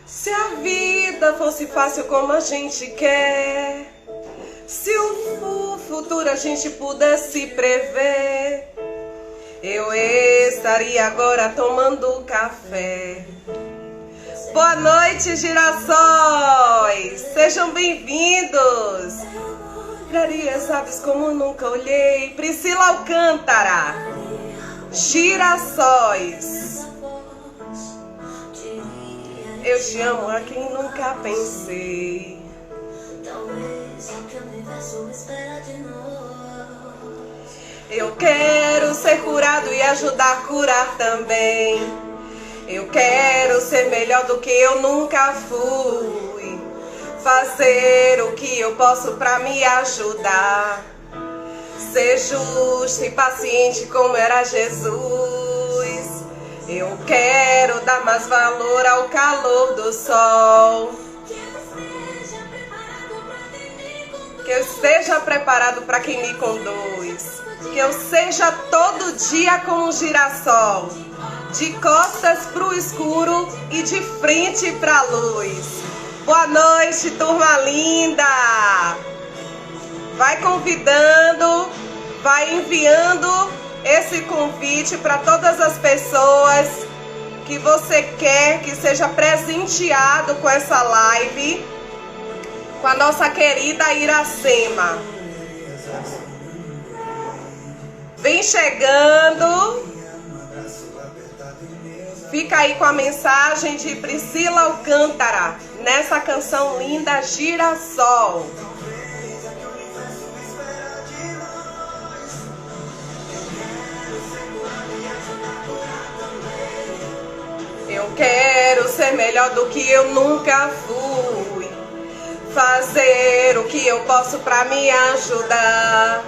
Se a vida fosse fácil como a gente quer, se o futuro a gente pudesse prever, eu estaria agora tomando café. Boa noite, girassóis! Sejam bem-vindos! Livrarias, aves como nunca olhei. Priscila Alcântara, girassóis. Eu te amo a quem nunca pensei. Eu quero ser curado e ajudar a curar também. Eu quero ser melhor do que eu nunca fui. Fazer o que eu posso pra me ajudar. Ser justo e paciente como era Jesus. Eu quero dar mais valor ao calor do sol. Que eu esteja preparado para quem me conduz. Que eu seja todo dia como um girassol, de costas pro escuro e de frente pra luz. Boa noite, turma linda! Vai convidando, vai enviando esse convite para todas as pessoas que você quer que seja presenteado com essa live, com a nossa querida Iracema. Vem chegando. Fica aí com a mensagem de Priscila Alcântara nessa canção linda, Girassol. Eu quero ser melhor do que eu nunca fui. Fazer o que eu posso pra me ajudar.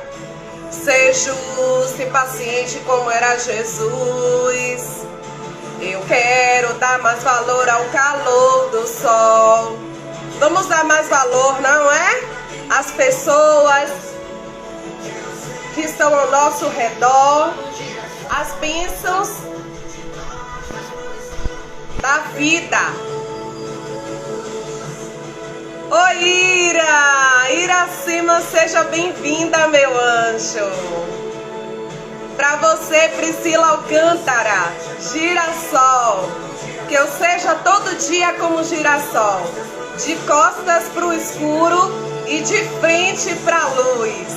Ser justo e paciente como era Jesus. Eu quero dar mais valor ao calor do sol. Vamos dar mais valor, não é? Às pessoas que estão ao nosso redor, as bênçãos da vida. Oi, Ira! Iracema, seja bem-vinda, meu anjo. Pra você, Priscila Alcântara, girassol. Que eu seja todo dia como girassol, de costas pro escuro e de frente pra luz.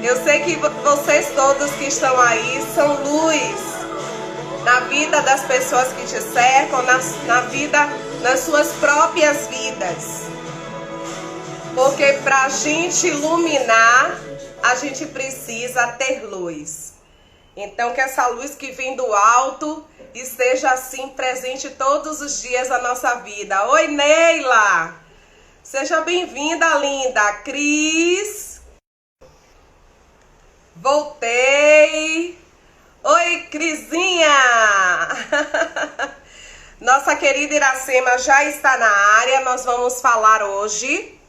Eu sei que vocês todos que estão aí são luz na vida das pessoas que te cercam, nas suas próprias vidas. Porque pra gente iluminar, a gente precisa ter luz. Então que essa luz que vem do alto esteja assim presente todos os dias da nossa vida. Oi, Neila! Seja bem-vinda, linda. Cris! Voltei! Oi, Crisinha! Nossa querida Iracema já está na área. Nós vamos falar hoje.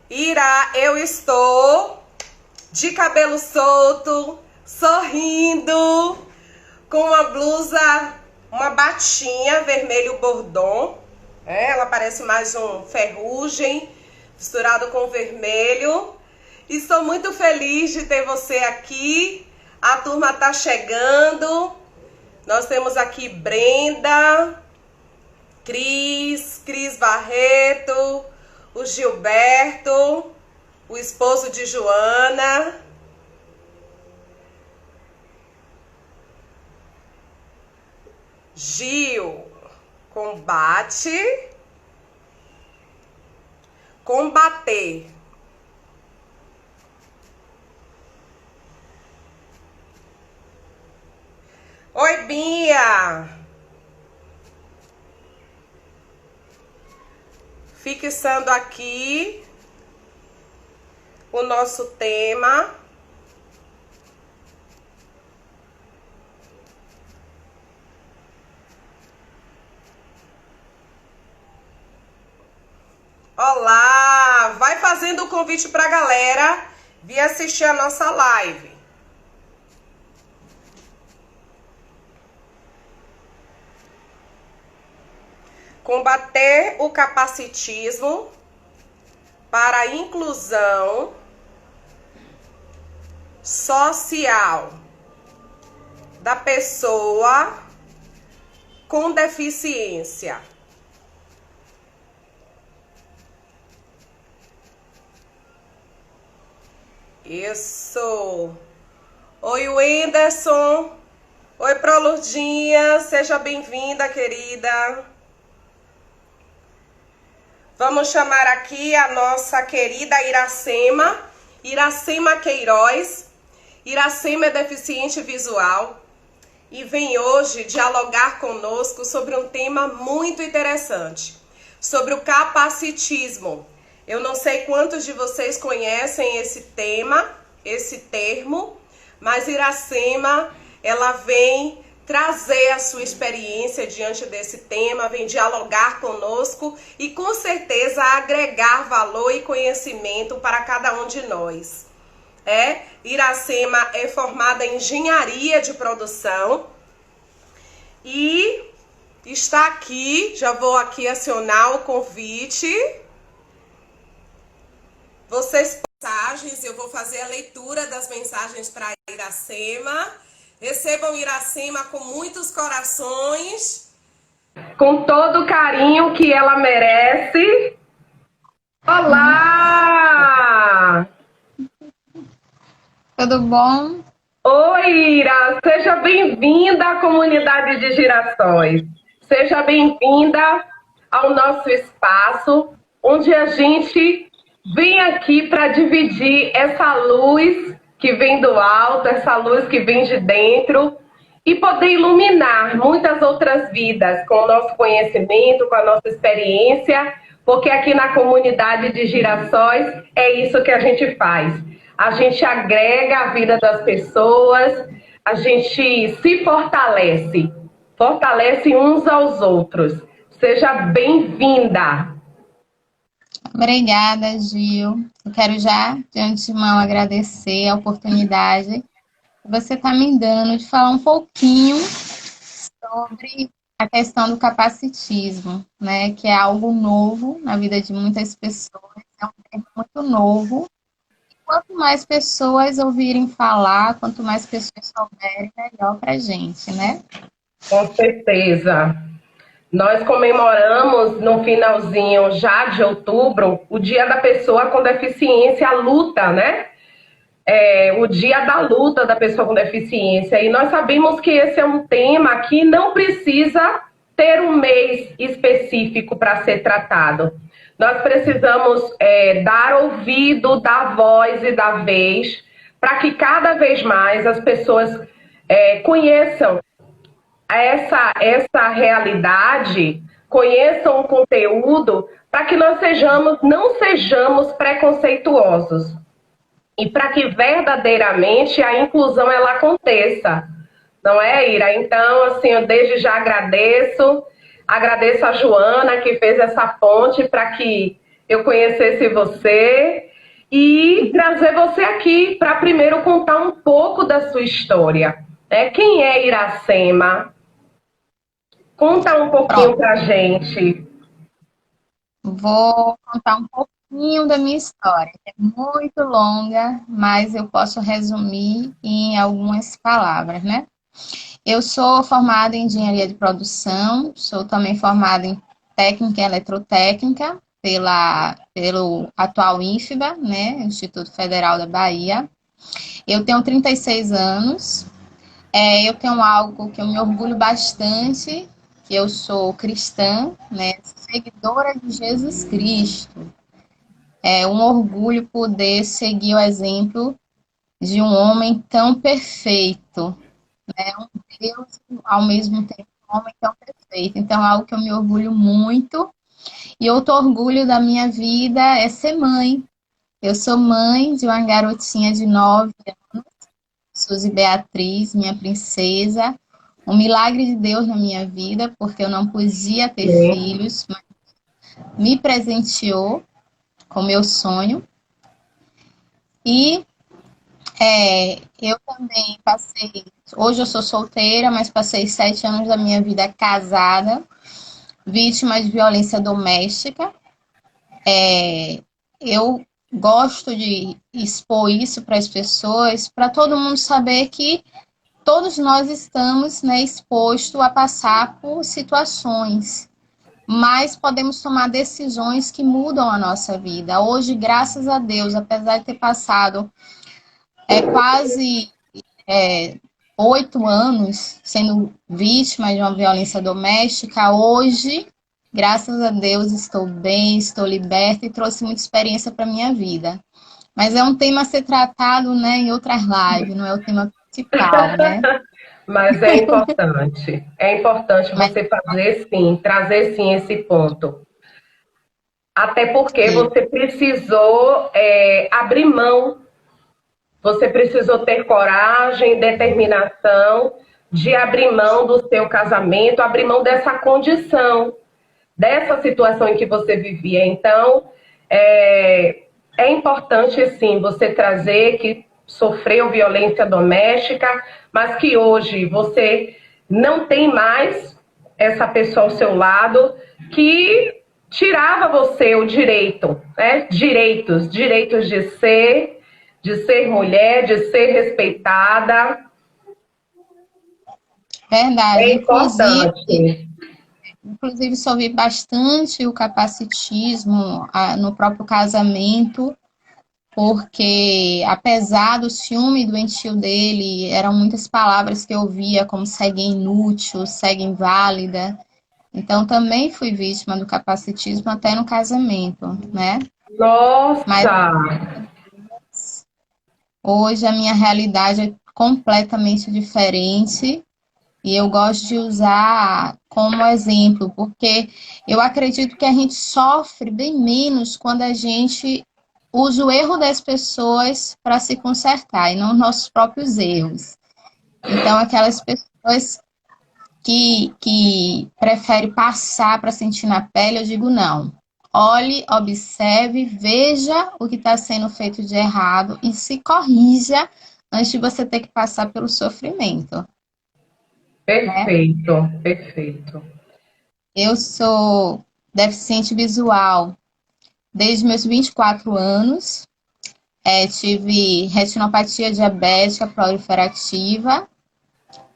Ira, eu estou de cabelo solto, sorrindo, com uma blusa, uma batinha vermelho bordô. Ela parece mais um ferrugem misturado com vermelho. Estou muito feliz de ter você aqui. A turma tá chegando. Nós temos aqui Brenda, Cris Barreto, o Gilberto, o esposo de Joana. Gil, combater. Oi, Bia. Fixando aqui o nosso tema. Olá! Vai fazendo o convite pra galera vir assistir a nossa live. combater o capacitismo para a inclusão social da pessoa com deficiência. Isso. Oi, Wenderson. Oi, Prolurdinha. Seja bem-vinda, querida. Vamos chamar aqui a nossa querida Iracema. Iracema Queiroz. Iracema é deficiente visual e vem hoje dialogar conosco sobre um tema muito interessante, sobre o capacitismo. Eu não sei quantos de vocês conhecem esse tema, esse termo, mas Iracema, ela vem trazer a sua experiência diante desse tema, vem dialogar conosco e com certeza agregar valor e conhecimento para cada um de nós. Iracema é formada em engenharia de produção e está aqui, já vou aqui acionar o convite. Eu vou fazer a leitura das mensagens para Iracema. Recebam Iracema com muitos corações, com todo o carinho que ela merece. Olá! Tudo bom? Oi, Ira! Seja bem-vinda à comunidade de Girassóis. Seja bem-vinda ao nosso espaço, onde a gente vem aqui para dividir essa luz que vem do alto, essa luz que vem de dentro, e poder iluminar muitas outras vidas com o nosso conhecimento, com a nossa experiência, porque aqui na comunidade de Girassóis é isso que a gente faz. A gente agrega a vida das pessoas, a gente se fortalece, fortalece uns aos outros. Seja bem-vinda! Obrigada, Gil. Eu quero já, de antemão, agradecer a oportunidade que você está me dando de falar um pouquinho sobre a questão do capacitismo, né? Que é algo novo na vida de muitas pessoas, é um termo muito novo. E quanto mais pessoas ouvirem falar, quanto mais pessoas souberem, melhor para a gente, né? Com certeza. Nós comemoramos no finalzinho já de outubro o Dia da Pessoa com Deficiência, a luta, né? O Dia da Luta da Pessoa com Deficiência. E nós sabemos que esse é um tema que não precisa ter um mês específico para ser tratado. Nós precisamos dar ouvido, dar voz e dar vez para que cada vez mais as pessoas conheçam essa realidade, conheçam o conteúdo, para que nós não sejamos preconceituosos e para que verdadeiramente a inclusão ela aconteça, não é, Ira? Então, assim, eu desde já agradeço a Joana que fez essa ponte para que eu conhecesse você e trazer você aqui para primeiro contar um pouco da sua história. Quem é Iracema? Conta um pouquinho pra gente. Vou contar um pouquinho da minha história. É muito longa, mas eu posso resumir em algumas palavras, né? Eu sou formada em engenharia de produção, sou também formada em técnica e eletrotécnica pelo atual IFBA, né? Instituto Federal da Bahia. Eu tenho 36 anos. Eu tenho algo que eu me orgulho bastante, que eu sou cristã, né, seguidora de Jesus Cristo. É um orgulho poder seguir o exemplo de um homem tão perfeito, né, um Deus ao mesmo tempo, um homem tão perfeito. Então, é algo que eu me orgulho muito. E outro orgulho da minha vida é ser mãe. Eu sou mãe de uma garotinha de 9 anos, Suzy Beatriz, minha princesa. Um milagre de Deus na minha vida, porque eu não podia ter filhos, mas me presenteou com meu sonho. E eu também passei... Hoje eu sou solteira, mas passei 7 anos da minha vida casada vítima de violência doméstica. Eu gosto de expor isso para as pessoas, para todo mundo saber que todos nós estamos, né, expostos a passar por situações, mas podemos tomar decisões que mudam a nossa vida. Hoje, graças a Deus, apesar de ter passado quase 8 anos sendo vítima de uma violência doméstica, hoje, graças a Deus, estou bem, estou liberta e trouxe muita experiência para a minha vida. Mas é um tema a ser tratado, né, em outras lives, não é o tema principal, né? Mas é importante Mas, você fazer sim, trazer sim esse ponto. Até porque sim, você precisou abrir mão, você precisou ter coragem, determinação de abrir mão do seu casamento, abrir mão dessa condição, dessa situação em que você vivia. Então, é importante, sim, você trazer que sofreu violência doméstica, mas que hoje você não tem mais essa pessoa ao seu lado que tirava você o direito, né? Direitos de ser mulher, de ser respeitada. verdade. É Inclusive, importante. sofri bastante o capacitismo no próprio casamento, porque apesar do ciúme doentio dele, eram muitas palavras que eu via como segue inútil, segue inválida. Então também fui vítima do capacitismo até no casamento, né? Mas Nossa! hoje a minha realidade é completamente diferente e eu gosto de usar como exemplo, porque eu acredito que a gente sofre bem menos quando a gente usa o erro das pessoas para se consertar e não os nossos próprios erros. Então, aquelas pessoas que preferem passar para sentir na pele, eu digo não. Olhe, observe, veja o que está sendo feito de errado e se corrija antes de você ter que passar pelo sofrimento, né? Perfeito, perfeito. Eu sou deficiente visual desde meus 24 anos. Tive retinopatia diabética proliferativa.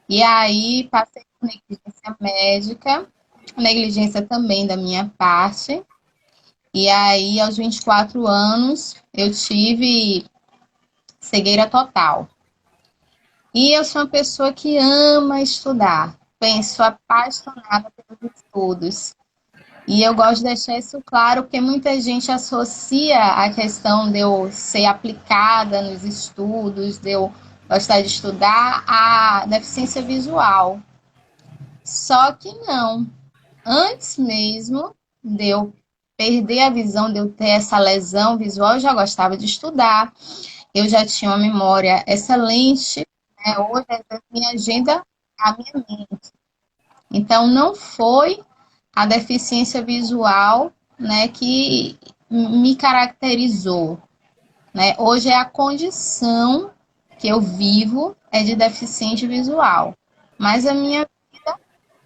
E aí passei por negligência médica, negligência também da minha parte. E aí, aos 24 anos, eu tive cegueira total. E eu sou uma pessoa que ama estudar. Sou apaixonada pelos estudos. E eu gosto de deixar isso claro, porque muita gente associa a questão de eu ser aplicada nos estudos, de eu gostar de estudar, à deficiência visual. Só que não. Antes mesmo de eu perder a visão, de eu ter essa lesão visual, eu já gostava de estudar, eu já tinha uma memória excelente, né? Hoje a minha agenda, a minha mente. Então, não foi a deficiência visual, né, que me caracterizou, né? Hoje é a condição que eu vivo é de deficiente visual, mas a minha vida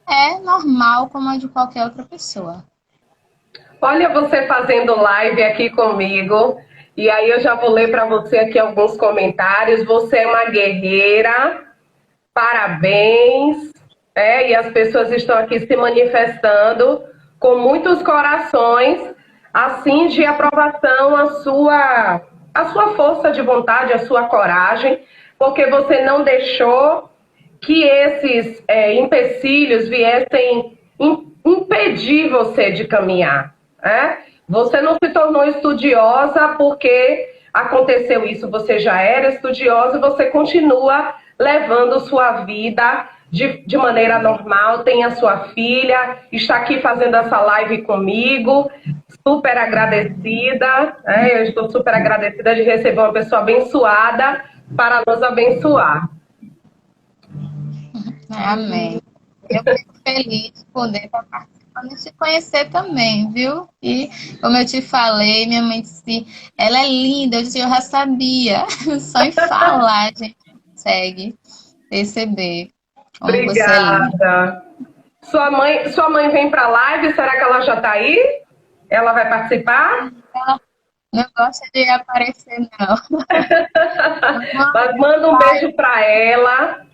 é normal como a de qualquer outra pessoa. Olha você fazendo live aqui comigo. E aí eu já vou ler para você aqui alguns comentários. Você é uma guerreira. Parabéns. E as pessoas estão aqui se manifestando com muitos corações, assim, de aprovação a sua força de vontade, a sua coragem, porque você não deixou que esses empecilhos viessem impedir você de caminhar. Você não se tornou estudiosa porque aconteceu isso, você já era estudiosa e você continua levando sua vida de maneira normal, tem a sua filha, está aqui fazendo essa live comigo, super agradecida, eu estou super agradecida de receber uma pessoa abençoada para nos abençoar. Amém. Eu fico feliz de poder estar participando e te conhecer também, viu? E como eu te falei, minha mãe disse, ela é linda, eu disse, eu já sabia. Só em falar a gente consegue perceber como você é linda. Obrigada. Sua mãe vem para a live? Será que ela já está aí? Ela vai participar? Ela não gosta de aparecer, não. Mas manda um beijo para ela,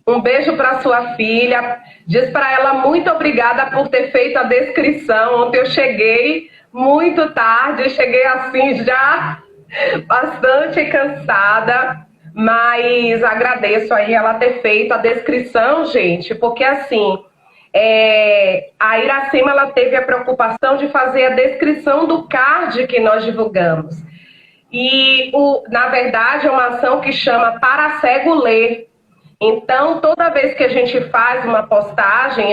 um beijo para sua filha. Diz para ela muito obrigada por ter feito a descrição. Ontem eu cheguei muito tarde, cheguei assim já bastante cansada, mas agradeço aí ela ter feito a descrição, gente, porque assim, a Iracema ela teve a preocupação de fazer a descrição do card que nós divulgamos. E, na verdade, é uma ação que chama Para Cego Ler. Então, toda vez que a gente faz uma postagem,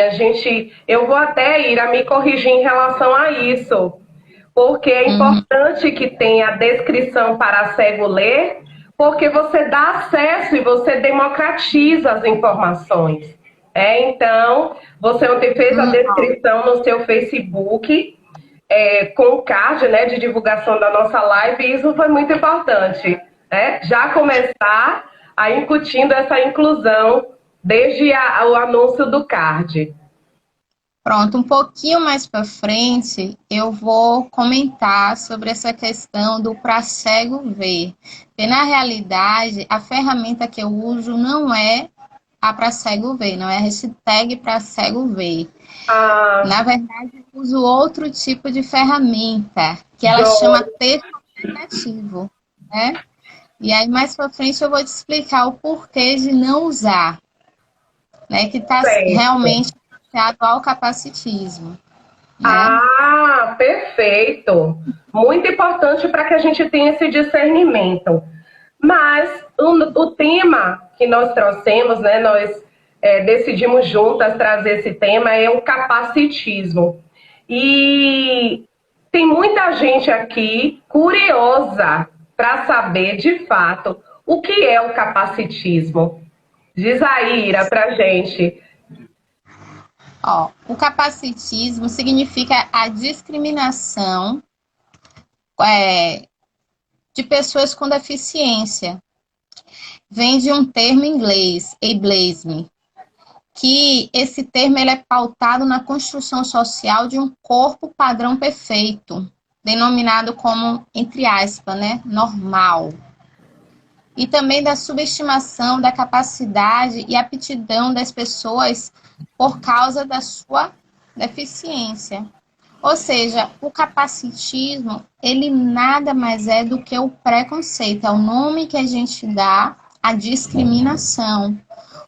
eu vou até ir a me corrigir em relação a isso. Porque é importante que tenha a descrição para cego ler, porque você dá acesso e você democratiza as informações. Então, você ontem fez a descrição no seu Facebook, com o card, né, de divulgação da nossa live, e isso foi muito importante. Já começar a incutindo essa inclusão desde o anúncio do card. Pronto, um pouquinho mais para frente eu vou comentar sobre essa questão do para cego ver. Porque na realidade a ferramenta que eu uso não é a para cego ver, não é a hashtag para cego ver. Na verdade eu uso outro tipo de ferramenta, que ela chama texto alternativo, né? E aí mais para frente eu vou te explicar o porquê de não usar, né? Que está realmente ao capacitismo. Né? Perfeito! Muito importante para que a gente tenha esse discernimento. Mas o tema que nós trouxemos, né, nós decidimos juntas trazer esse tema, é o capacitismo. E tem muita gente aqui curiosa para saber, de fato, o que é o capacitismo. Diz aí, Ira, para a gente. O capacitismo significa a discriminação de pessoas com deficiência. Vem de um termo em inglês, ableism, que esse termo ele é pautado na construção social de um corpo padrão perfeito, denominado como, entre aspas, né, normal. E também da subestimação da capacidade e aptidão das pessoas por causa da sua deficiência. Ou seja, o capacitismo, ele nada mais é do que o preconceito, é o nome que a gente dá à discriminação.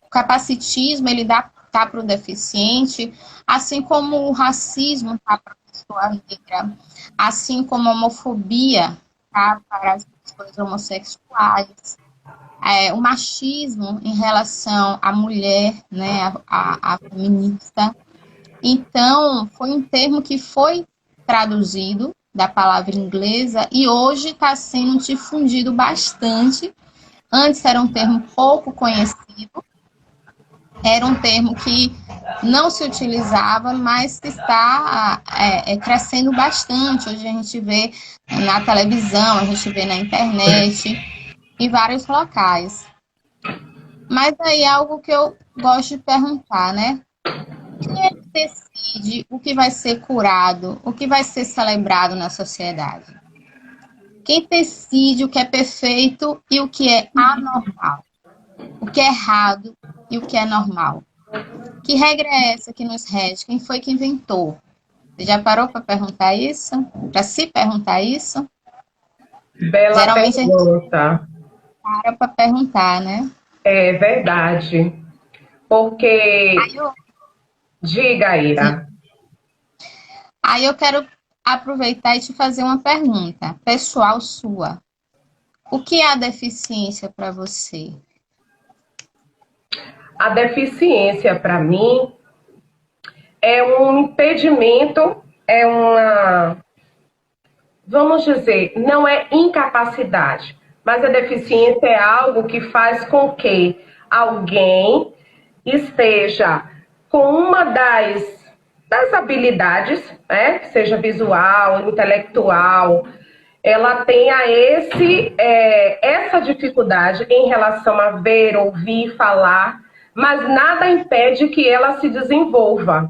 O capacitismo, ele tá para o deficiente, assim como o racismo tá para a pessoa negra, assim como a homofobia tá para as pessoas homossexuais. O machismo em relação à mulher, né, a feminista. Então, foi um termo que foi traduzido da palavra inglesa e hoje está sendo difundido bastante. Antes era um termo pouco conhecido, era um termo que não se utilizava, mas que está crescendo bastante. Hoje a gente vê na televisão, a gente vê na internet, em vários locais. Mas aí é algo que eu gosto de perguntar, né? Quem é que decide o que vai ser curado, o que vai ser celebrado na sociedade? Quem decide o que é perfeito e o que é anormal? O que é errado e o que é normal? Que regra é essa que nos rege? Quem foi que inventou? Você já parou para perguntar isso? Para se perguntar isso? Bela geralmente pergunta. Para perguntar, né? É verdade. Porque... Diga, Ira. Aí eu quero aproveitar e te fazer uma pergunta pessoal sua. O que é a deficiência para você? A deficiência, para mim, é um impedimento, vamos dizer, não é incapacidade, mas a deficiência é algo que faz com que alguém esteja com uma das habilidades, né, seja visual, intelectual, ela tenha essa dificuldade em relação a ver, ouvir, falar, mas nada impede que ela se desenvolva.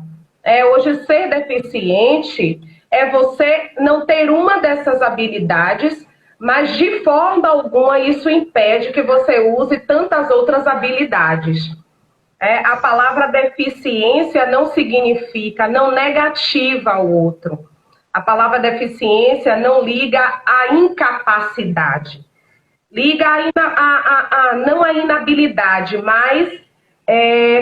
Hoje, ser deficiente é você não ter uma dessas habilidades, mas de forma alguma isso impede que você use tantas outras habilidades. A palavra deficiência não significa, não negativa o outro. A palavra deficiência não liga à incapacidade. Liga não à inabilidade, mas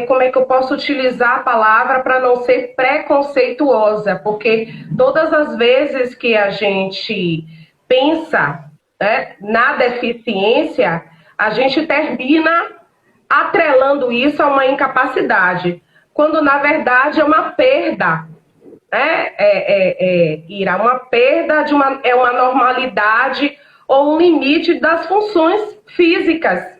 como é que eu posso utilizar a palavra para não ser preconceituosa? Porque todas as vezes que a gente pensa, né, na deficiência, a gente termina atrelando isso a uma incapacidade, quando na verdade é uma perda, né? Ira, uma perda é uma normalidade ou um limite das funções físicas,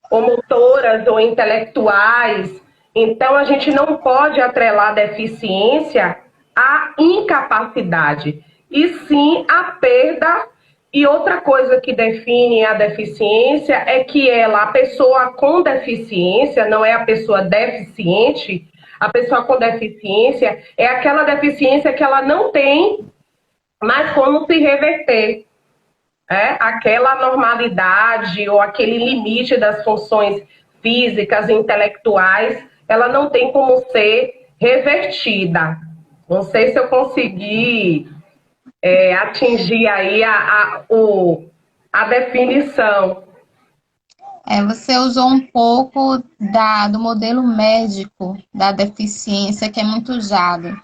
ou motoras, ou intelectuais. Então, a gente não pode atrelar a deficiência à incapacidade, e sim à perda. E outra coisa que define a deficiência é que a pessoa com deficiência, não é a pessoa deficiente, a pessoa com deficiência é aquela deficiência que ela não tem mais como se reverter. Aquela normalidade ou aquele limite das funções físicas e intelectuais, ela não tem como ser revertida. Não sei se eu consegui atingir aí a definição. Você usou um pouco do modelo médico da deficiência, que é muito usado,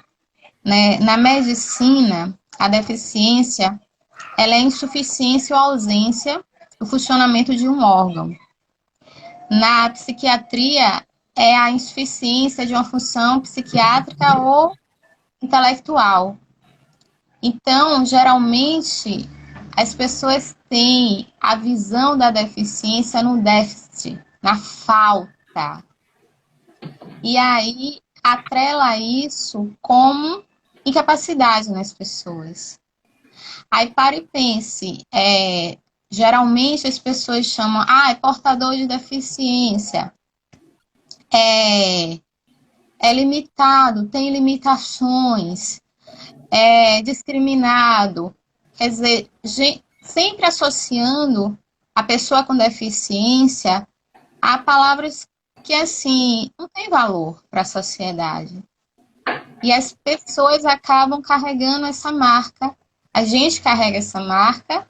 né? Na medicina, a deficiência ela é insuficiência ou ausência do funcionamento de um órgão. Na psiquiatria, é a insuficiência de uma função psiquiátrica ou intelectual. Então, geralmente, as pessoas têm a visão da deficiência no déficit, na falta. E aí, atrela isso como incapacidade nas pessoas. Aí, pare e pense, geralmente as pessoas chamam, é portador de deficiência, é limitado, tem limitações, é discriminado. Quer dizer, sempre associando a pessoa com deficiência a palavras que, assim, não tem valor para a sociedade. E as pessoas acabam carregando essa marca. A gente carrega essa marca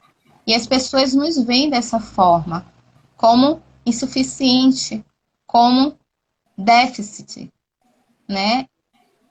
e as pessoas nos veem dessa forma, como insuficiente, como déficit, né?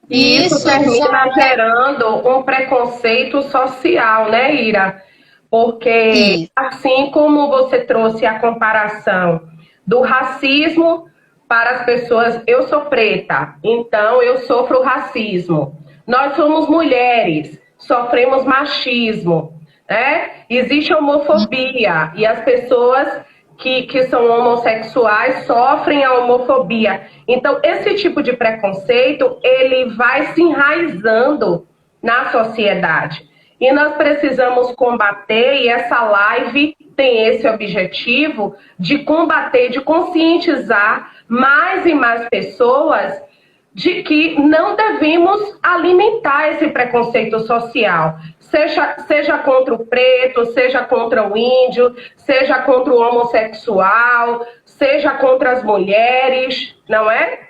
E isso termina gerando um preconceito social, né, Ira? Porque, assim como você trouxe a comparação do racismo para as pessoas, eu sou preta, então eu sofro racismo. Nós somos mulheres, sofremos machismo, né? Existe homofobia e as pessoas que são homossexuais sofrem a homofobia. Então, esse tipo de preconceito, ele vai se enraizando na sociedade. E nós precisamos combater, e essa live tem esse objetivo de combater, de conscientizar mais e mais pessoas de que não devemos alimentar esse preconceito social. Seja contra o preto, seja contra o índio, seja contra o homossexual, seja contra as mulheres, não é?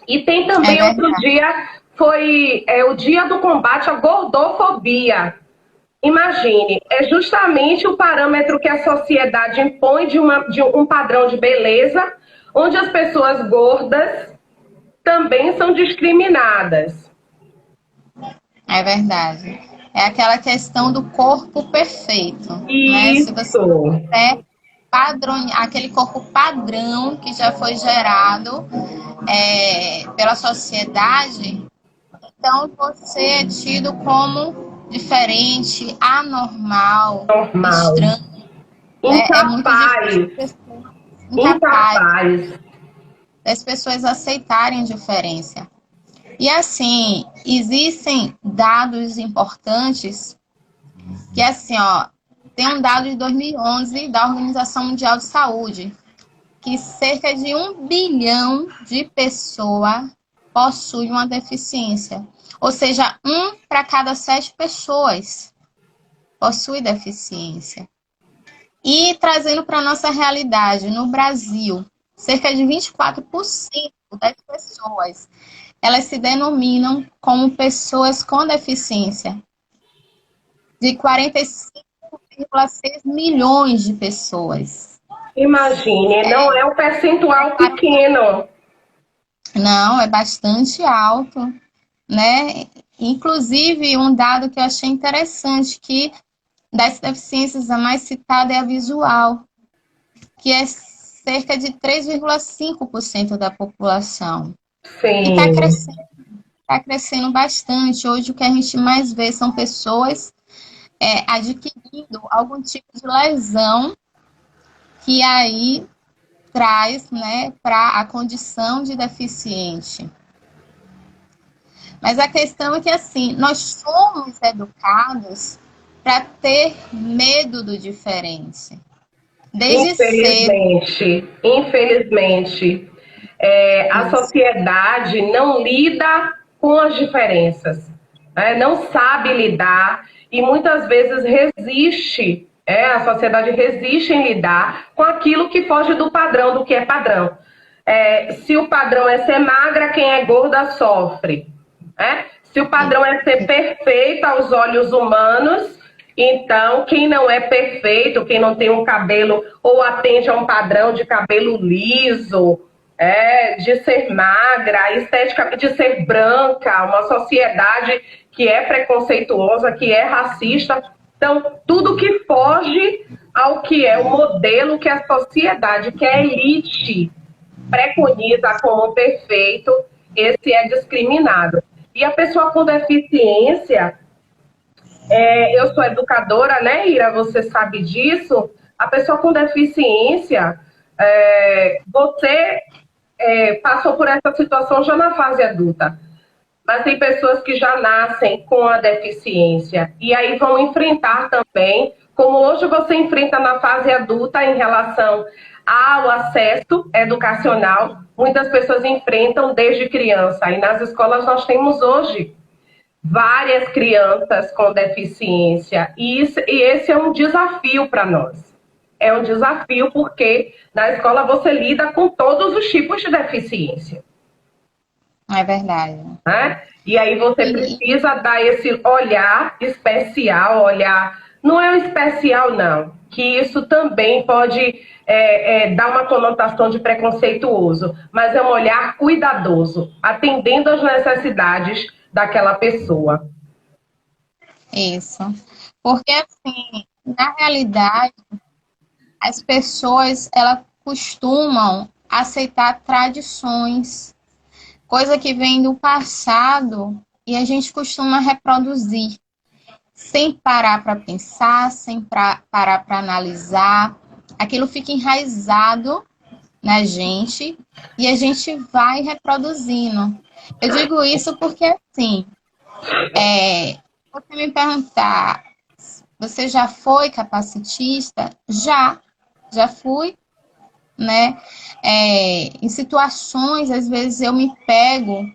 E tem também outro dia, foi o dia do combate à gordofobia. Imagine, é justamente o parâmetro que a sociedade impõe de um padrão de beleza, onde as pessoas gordas também são discriminadas. É verdade. É aquela questão do corpo perfeito. Isso. Né? Se você quiser aquele corpo padrão que já foi gerado pela sociedade, então você é tido como diferente, anormal, estranho. Incapaz. É muito difícil. Incapaz. As pessoas aceitarem a diferença. E assim, existem dados importantes que assim, tem um dado de 2011 da Organização Mundial de Saúde, que cerca de 1 bilhão de pessoas possui uma deficiência. Ou seja, 1 para cada 7 pessoas possui deficiência. E trazendo para a nossa realidade, no Brasil, cerca de 24% das pessoas, elas se denominam como pessoas com deficiência. De 45,6 milhões de pessoas. Imagine, não é um percentual pequeno. Não, é bastante alto, né? Inclusive, um dado que eu achei interessante, que das deficiências a mais citada é a visual, que é cerca de 3,5% da população. E Sim. está crescendo bastante. Hoje o que a gente mais vê são pessoas adquirindo algum tipo de lesão que aí traz, né, para a condição de deficiente. Mas a questão é que, assim, nós somos educados para ter medo do diferente. Desde cedo. Infelizmente, a sociedade não lida com as diferenças, né? Não sabe lidar e muitas vezes resiste, a sociedade resiste em lidar com aquilo que foge do padrão, do que é padrão. Se o padrão é ser magra, quem é gorda sofre. Se o padrão é ser perfeita aos olhos humanos, então quem não é perfeito, quem não tem um cabelo ou atende a um padrão de cabelo liso, de ser magra, estética de ser branca, uma sociedade que é preconceituosa, que é racista. Então, tudo que foge ao que é o modelo que a sociedade, que a elite preconiza como perfeito, esse é discriminado. E a pessoa com deficiência, eu sou educadora, né, Ira? Você sabe disso. A pessoa com deficiência, você passou por essa situação já na fase adulta. Mas tem pessoas que já nascem com a deficiência e aí vão enfrentar também, como hoje você enfrenta na fase adulta em relação ao acesso educacional, muitas pessoas enfrentam desde criança. E nas escolas nós temos hoje várias crianças com deficiência e esse é um desafio para nós. É um desafio porque na escola você lida com todos os tipos de deficiência. É verdade. E aí você precisa dar esse olhar especial, não é um especial não, que isso também pode dar uma conotação de preconceituoso, mas é um olhar cuidadoso, atendendo às necessidades daquela pessoa. Isso. Porque, assim, na realidade, as pessoas, elas costumam aceitar tradições, coisa que vem do passado e a gente costuma reproduzir, sem parar para pensar, sem parar para analisar. Aquilo fica enraizado na gente e a gente vai reproduzindo. Eu digo isso porque, assim, você me perguntar, você já foi capacitista? Já fui, né? Em situações, às vezes eu me pego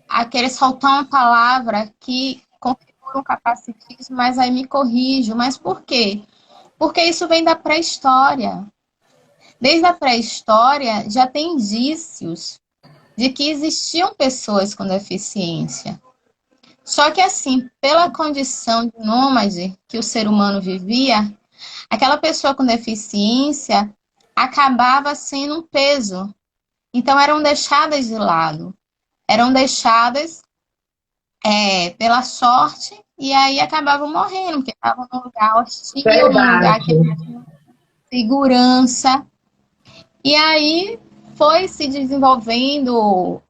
a querer soltar uma palavra que configura um capacitismo, mas aí me corrijo. Mas por quê? Porque isso vem da pré-história. Desde a pré-história já tem indícios de que existiam pessoas com deficiência. Só que assim, pela condição de nômade que o ser humano vivia, aquela pessoa com deficiência acabava sendo um peso. Então eram deixadas de lado. Eram deixadas pela sorte e aí acabavam morrendo, porque estavam num lugar hostil, num lugar que não tinha segurança. E aí foi se desenvolvendo,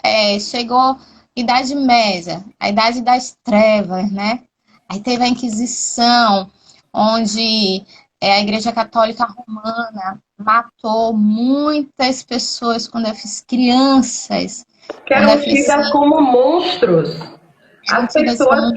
chegou Idade Média, a Idade das Trevas, né? Aí teve a Inquisição, onde a Igreja Católica Romana matou muitas pessoas com deficiência, crianças. Que eram tidas como monstros. As pessoas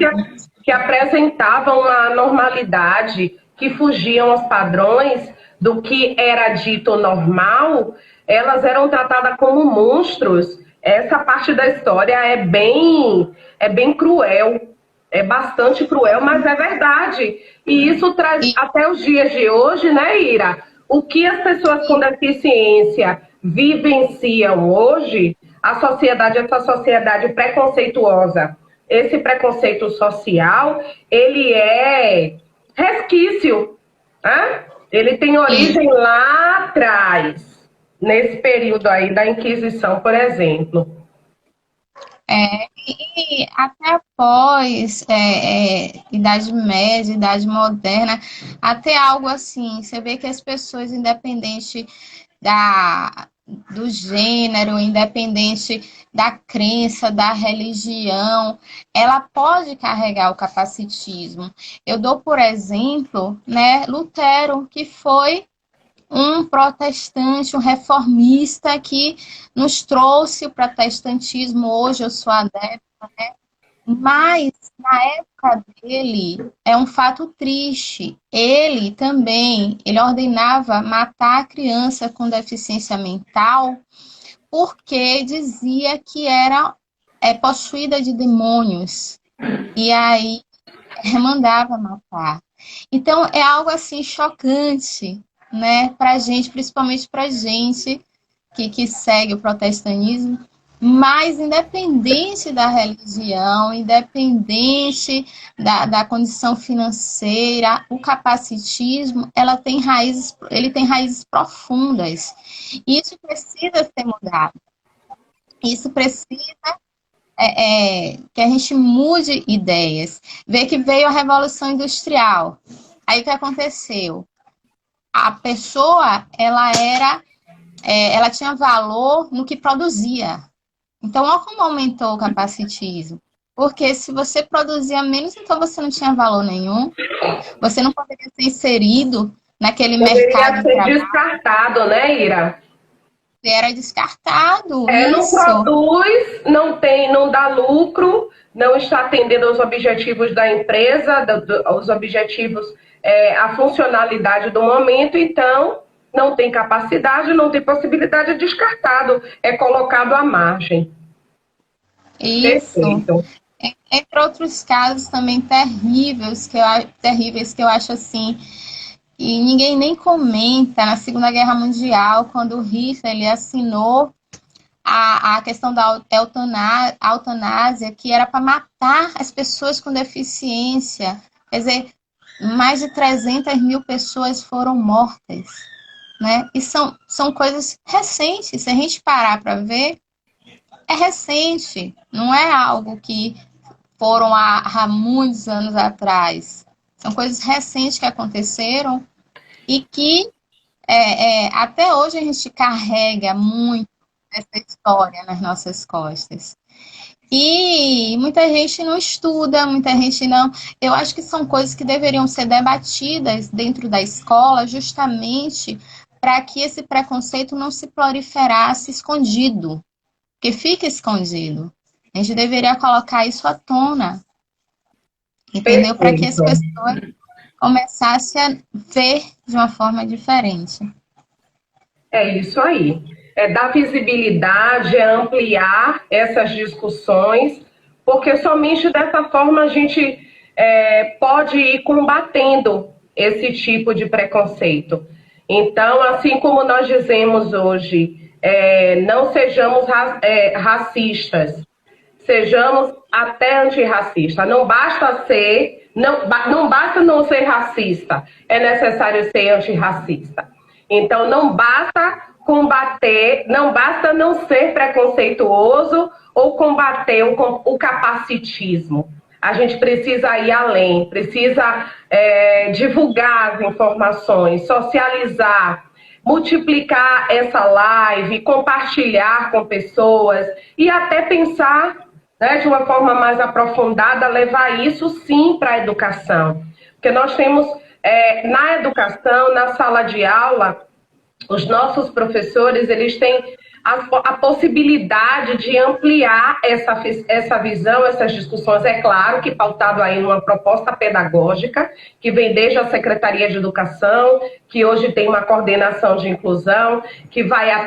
que apresentavam uma normalidade, que fugiam aos padrões do que era dito normal, elas eram tratadas como monstros, essa parte da história é bem cruel, é bastante cruel, mas é verdade. E isso traz até os dias de hoje, né, Ira? O que as pessoas com deficiência vivenciam hoje, a sociedade, essa sociedade preconceituosa, esse preconceito social, ele é resquício, né? Ele tem origem lá atrás, nesse período aí da Inquisição, por exemplo. E até após Idade Média, Idade Moderna, até algo assim, você vê que as pessoas, independente do gênero, independente da crença, da religião, ela pode carregar o capacitismo. Eu dou, por exemplo, né, Lutero, que foi um protestante, um reformista que nos trouxe o protestantismo. Hoje eu sou adepta, né? Mas na época dele é um fato triste. Ele também, ele ordenava matar a criança com deficiência mental porque dizia que era possuída de demônios. E aí mandava matar. Então é algo assim chocante, né, pra gente, principalmente pra gente que segue o protestantismo, mas independente da religião, independente da condição financeira, o capacitismo, ele tem raízes profundas. E isso precisa ser mudado. Isso precisa que a gente mude ideias. Vê que veio a Revolução Industrial. Aí o que aconteceu? A pessoa, ela tinha valor no que produzia. Então, olha como aumentou o capacitismo. Porque se você produzia menos, então você não tinha valor nenhum. Você não poderia ser inserido naquele mercado de trabalho. Poderia ser descartado, né, Ira? Você era descartado, não produz, não dá lucro, não está atendendo aos objetivos da empresa, aos objetivos, a funcionalidade do momento, então não tem capacidade, não tem possibilidade, é descartado, é colocado à margem. Isso. Perfeito. Entre outros casos também terríveis que eu acho assim, e ninguém nem comenta, na Segunda Guerra Mundial, quando o Hitler ele assinou a questão da eutanásia, que era para matar as pessoas com deficiência. Quer dizer, mais de 300 mil pessoas foram mortas, né? E são coisas recentes. Se a gente parar para ver, é recente. Não é algo que foram há muitos anos atrás. São coisas recentes que aconteceram e que até hoje a gente carrega muito essa história nas nossas costas. E muita gente não estuda, muita gente não... Eu acho que são coisas que deveriam ser debatidas dentro da escola justamente para que esse preconceito não se proliferasse escondido, porque fica escondido. A gente deveria colocar isso à tona, entendeu? Para que as pessoas começassem a ver de uma forma diferente. É isso aí. É dar visibilidade, é ampliar essas discussões, porque somente dessa forma a gente pode ir combatendo esse tipo de preconceito. Então, assim como nós dizemos hoje, não sejamos racistas, sejamos até antirracistas. Não basta não ser racista, é necessário ser antirracista. Então, não basta combater, não basta não ser preconceituoso ou combater o capacitismo. A gente precisa ir além, precisa divulgar as informações, socializar, multiplicar essa live, compartilhar com pessoas e até pensar, né, de uma forma mais aprofundada, levar isso sim para a educação. Porque nós temos, na educação, na sala de aula, os nossos professores, eles têm a possibilidade de ampliar essa visão, essas discussões, é claro que pautado aí numa proposta pedagógica, que vem desde a Secretaria de Educação, que hoje tem uma coordenação de inclusão, que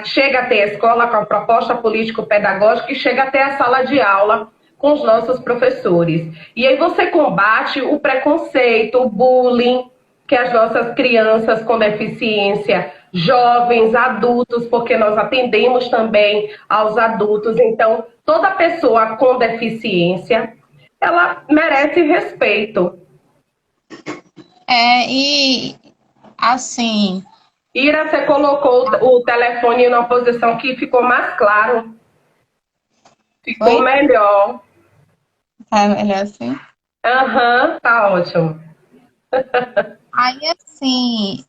chega até a escola com a proposta político-pedagógica e chega até a sala de aula com os nossos professores. E aí você combate o preconceito, o bullying, que as nossas crianças com deficiência, jovens, adultos, porque nós atendemos também aos adultos. Então, toda pessoa com deficiência, ela merece respeito. E assim. Ira, você colocou o telefone numa posição que ficou mais claro. Ficou Oi? melhor. Tá melhor assim? Aham, tá ótimo. Aí, assim,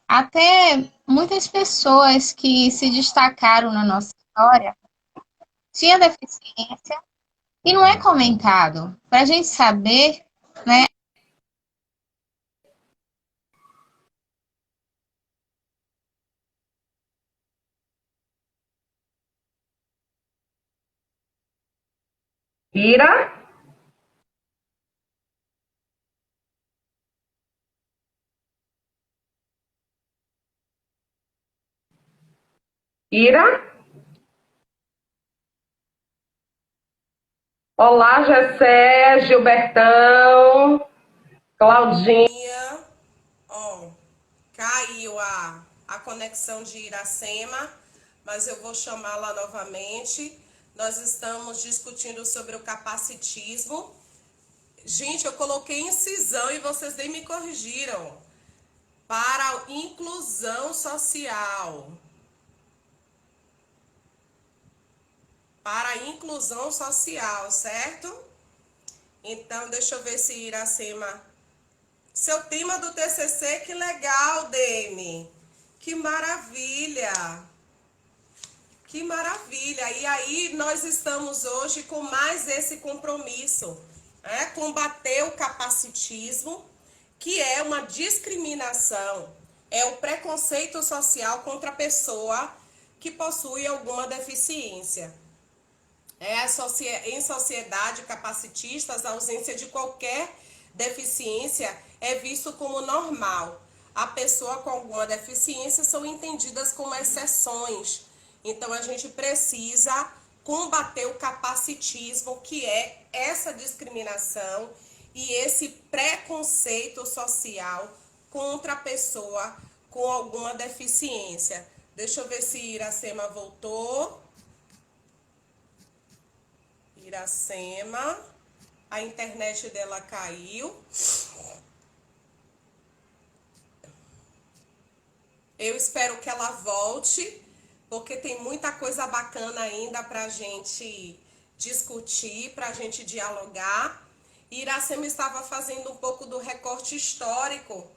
até muitas pessoas que se destacaram na nossa história tinham deficiência e não é comentado. Para a gente saber, né? Ira? Ira? Olá, Gessé, Gilbertão, Claudinha. Ó, caiu a conexão de Iracema, mas eu vou chamá-la novamente. Nós estamos discutindo sobre o capacitismo. Gente, eu coloquei incisão e vocês nem me corrigiram. Para a inclusão social. Para a inclusão social, certo? Então, deixa eu ver se Iracema... Seu tema do TCC, que legal, Demi. Que maravilha. Que maravilha. E aí, nós estamos hoje com mais esse compromisso, né? Combater o capacitismo, que é uma discriminação, é o preconceito social contra a pessoa que possui alguma deficiência. Em sociedade capacitistas, a ausência de qualquer deficiência é visto como normal. A pessoa com alguma deficiência são entendidas como exceções. Então, a gente precisa combater o capacitismo, que é essa discriminação e esse preconceito social contra a pessoa com alguma deficiência. Deixa eu ver se Iracema voltou. Iracema, a internet dela caiu. Eu espero que ela volte, porque tem muita coisa bacana ainda pra gente discutir, pra gente dialogar. Iracema estava fazendo um pouco do recorte histórico,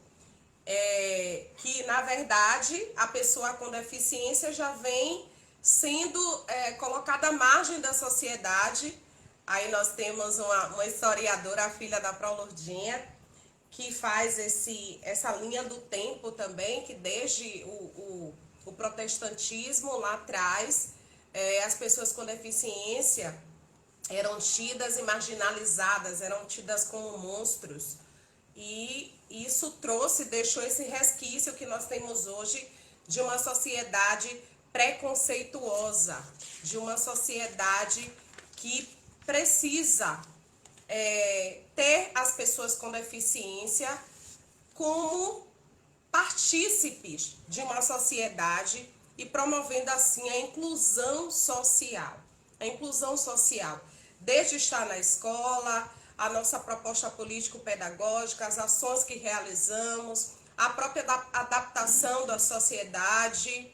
que na verdade a pessoa com deficiência já vem sendo colocada à margem da sociedade. Aí nós temos uma historiadora, a filha da Pró Lourdinha, que faz essa linha do tempo também, que desde o protestantismo lá atrás, as pessoas com deficiência eram tidas e marginalizadas, eram tidas como monstros. E isso deixou esse resquício que nós temos hoje de uma sociedade preconceituosa, de uma sociedade que precisa ter as pessoas com deficiência como partícipes de uma sociedade e promovendo assim a inclusão social. A inclusão social, desde estar na escola, a nossa proposta político-pedagógica, as ações que realizamos, a própria adaptação da sociedade.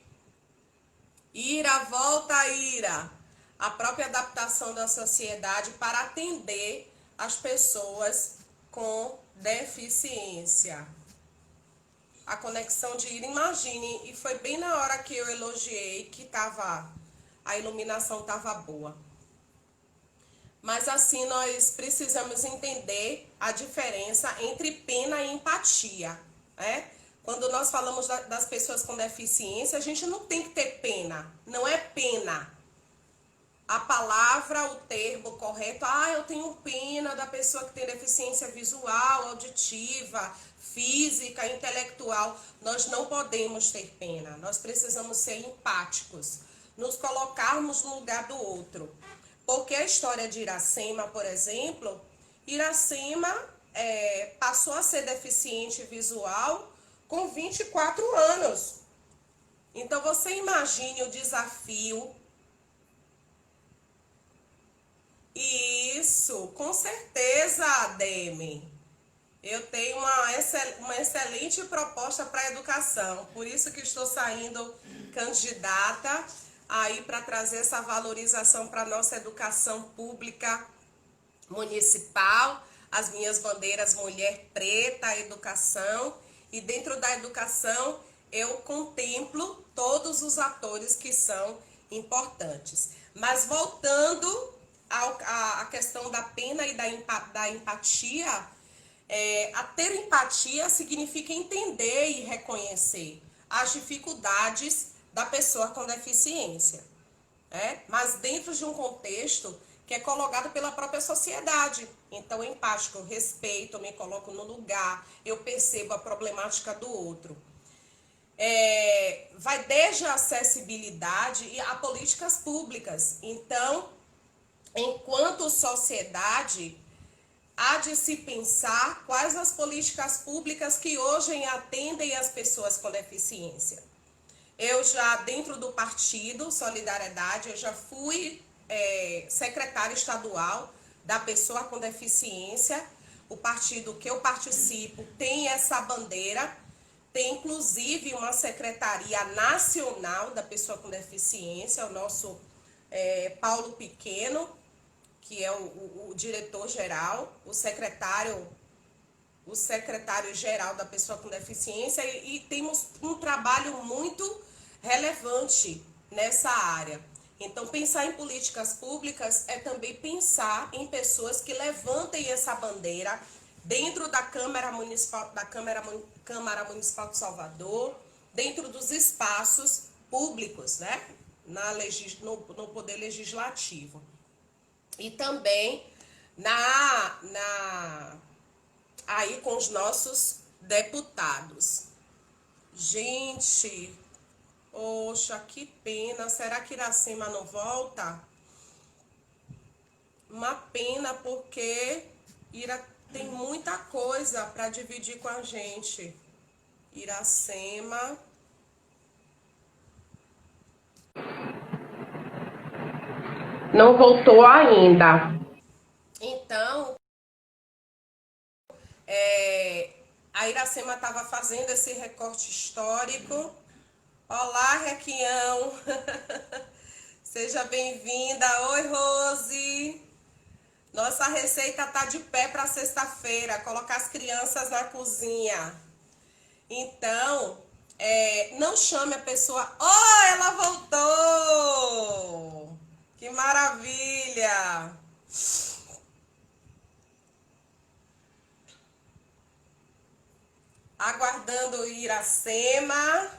Ira, volta, Ira. A própria adaptação da sociedade para atender as pessoas com deficiência. A conexão de Ira, imagine, e foi bem na hora que eu elogiei que a iluminação estava boa. Mas assim nós precisamos entender a diferença entre pena e empatia, né? quando nós falamos das pessoas com deficiência, a gente não tem que ter pena. Não é pena. A palavra, o termo correto, eu tenho pena da pessoa que tem deficiência visual, auditiva, física, intelectual. Nós não podemos ter pena, nós precisamos ser empáticos, nos colocarmos no lugar do outro. Porque a história de Iracema, por exemplo, Iracema passou a ser deficiente visual com 24 anos. Então você imagine o desafio. Isso, com certeza, Demi. Eu tenho uma excelente proposta para a educação, por isso que estou saindo candidata aí para trazer essa valorização para a nossa educação pública municipal, as minhas bandeiras mulher preta, educação, e dentro da educação eu contemplo todos os atores que são importantes. Mas voltando a questão da pena e da empatia, a ter empatia significa entender e reconhecer as dificuldades da pessoa com deficiência, mas dentro de um contexto que é colocado pela própria sociedade. Então, empático, eu respeito, eu me coloco no lugar, eu percebo a problemática do outro. Vai desde a acessibilidade a políticas públicas. Então, enquanto sociedade, há de se pensar quais as políticas públicas que hoje atendem as pessoas com deficiência. Eu já, dentro do partido Solidariedade, eu já fui secretária estadual da pessoa com deficiência. O partido que eu participo tem essa bandeira, tem inclusive uma secretaria nacional da pessoa com deficiência, o nosso Paulo Pequeno, que é o diretor-geral, o secretário-geral da pessoa com deficiência, e temos um trabalho muito relevante nessa área. Então, pensar em políticas públicas é também pensar em pessoas que levantem essa bandeira dentro da Câmara Municipal, Câmara Municipal de Salvador, dentro dos espaços públicos, né? No Poder Legislativo. E também aí com os nossos deputados. Gente, poxa, que pena. Será que Iracema não volta? Uma pena, porque tem muita coisa para dividir com a gente. Iracema. Não voltou ainda. Então, a Iracema estava fazendo esse recorte histórico. Olá, Requião. Seja bem-vinda. Oi, Rose. Nossa receita tá de pé para sexta-feira. Colocar as crianças na cozinha. Então, não chame a pessoa. Oh, ela voltou! Que maravilha! Aguardando Iracema.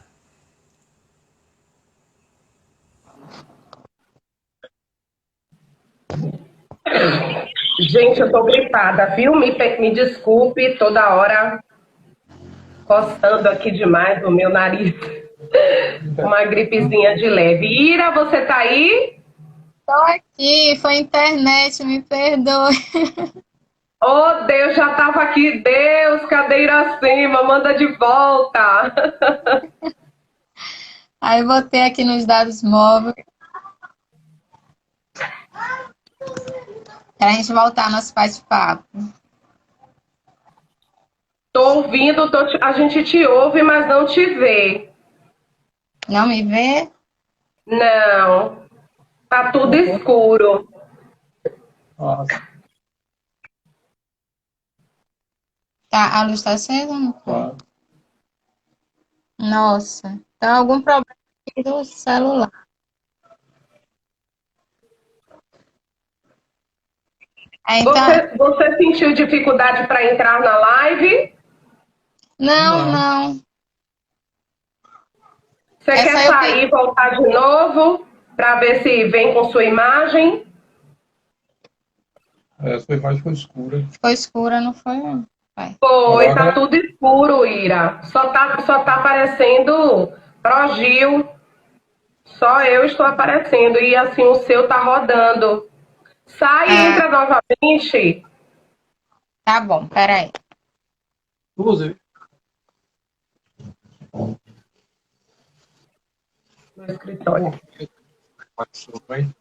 Gente, eu tô gripada, viu? Me desculpe, toda hora coçando aqui demais o meu nariz. Uma gripezinha de leve. Ira, você tá aí? Tô aqui, foi internet, me perdoe. Oh, Deus, já tava aqui. Deus, cadê Iracema? Manda de volta. Aí botei aqui nos dados móveis. Pra gente voltar ao nosso bate-papo. Tô ouvindo, a gente te ouve, mas não te vê. Não me vê? Não. Tá tudo escuro. Nossa. Tá, a luz tá acesa? Nossa. Então, algum problema aqui do celular. Então... Você sentiu dificuldade para entrar na live? Não. Você Essa quer eu sair e voltar de novo para ver se vem com sua imagem? Sua imagem foi escura. ficou escura, não foi? Vai. Foi, tá Agora, tudo escuro, Ira. Só tá aparecendo Progil. Só eu estou aparecendo. E assim o seu tá rodando. Sai e Ah, entra novamente tá bom, peraí. inclusive, no escritório. tudo bem?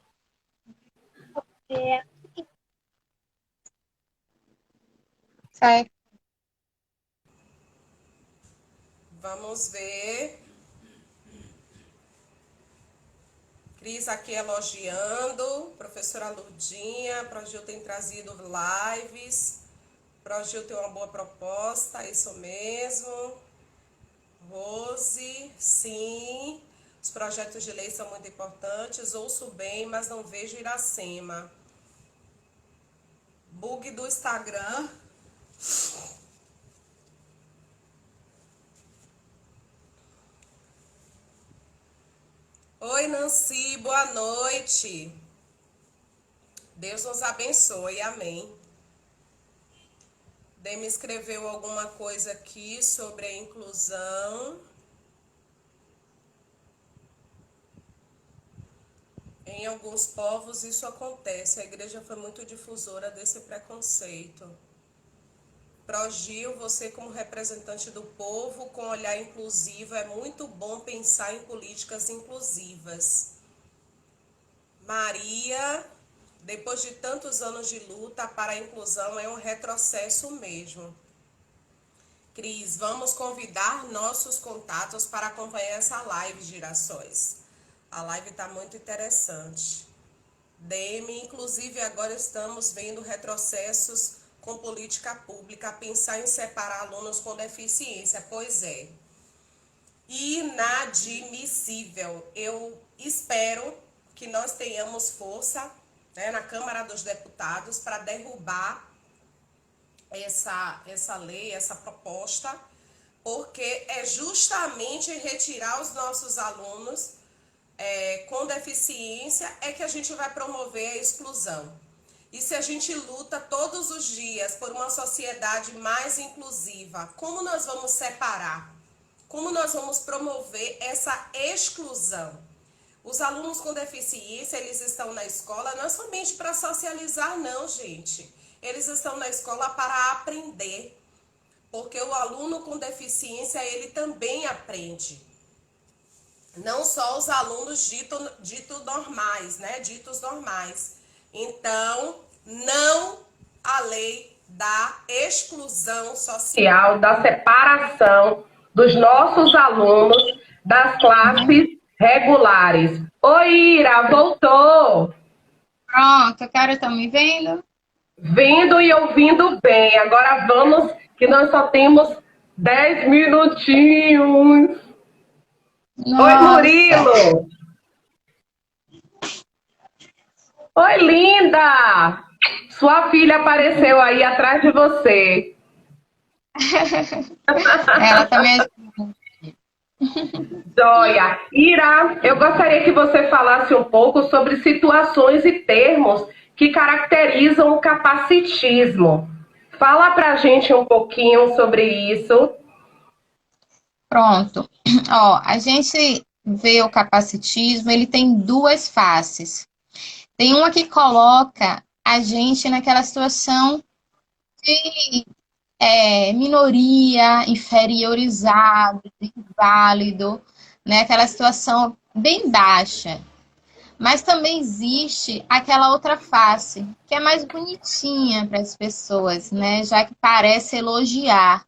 Sai. Vamos ver. Cris aqui elogiando. Professora Lurdinha. Progil tem trazido lives. Progil tem uma boa proposta, isso mesmo. Rose, sim. Os projetos de lei são muito importantes. Ouço bem, mas não vejo Iracema. Bug do Instagram. Oi, Nancy, boa noite. Deus nos abençoe, amém. Demi escreveu alguma coisa aqui sobre a inclusão. Em alguns povos isso acontece. A igreja foi muito difusora desse preconceito. Progil, você como representante do povo, com olhar inclusivo, é muito bom pensar em políticas inclusivas. Maria, depois de tantos anos de luta para a inclusão, é um retrocesso mesmo. Cris, vamos convidar nossos contatos para acompanhar essa live, Girassóis. A live está muito interessante. Demi, inclusive agora estamos vendo retrocessos com política pública, pensar em separar alunos com deficiência. Pois é. Inadmissível. Eu espero que nós tenhamos força, né, na Câmara dos Deputados para derrubar essa lei, essa proposta, porque é justamente retirar os nossos alunos com deficiência é que a gente vai promover a exclusão. E se a gente luta todos os dias por uma sociedade mais inclusiva, como nós vamos separar? Como nós vamos promover essa exclusão? Os alunos com deficiência, eles estão na escola não somente para socializar, não, gente. Eles estão na escola para aprender. Porque o aluno com deficiência, ele também aprende. Não só os alunos ditos normais, né? Ditos normais. Então, não a lei da exclusão social, da separação dos nossos alunos das classes regulares. Oi, Ira, voltou. Pronto, a cara tá me vendo? Vindo e ouvindo bem. Agora vamos, que nós só temos 10 minutinhos. Nossa. Oi, Murilo. Oi, linda. Sua filha apareceu aí atrás de você. Ela também é... Joia. Ira, eu gostaria que você falasse um pouco sobre situações e termos que caracterizam o capacitismo. Fala pra gente um pouquinho sobre isso. Pronto. Ó, a gente vê o capacitismo, ele tem duas faces. Tem uma que coloca a gente naquela situação de minoria, inferiorizado, inválido, né? Aquela situação bem baixa. Mas também existe aquela outra face, que é mais bonitinha para as pessoas, né? Já que parece elogiar,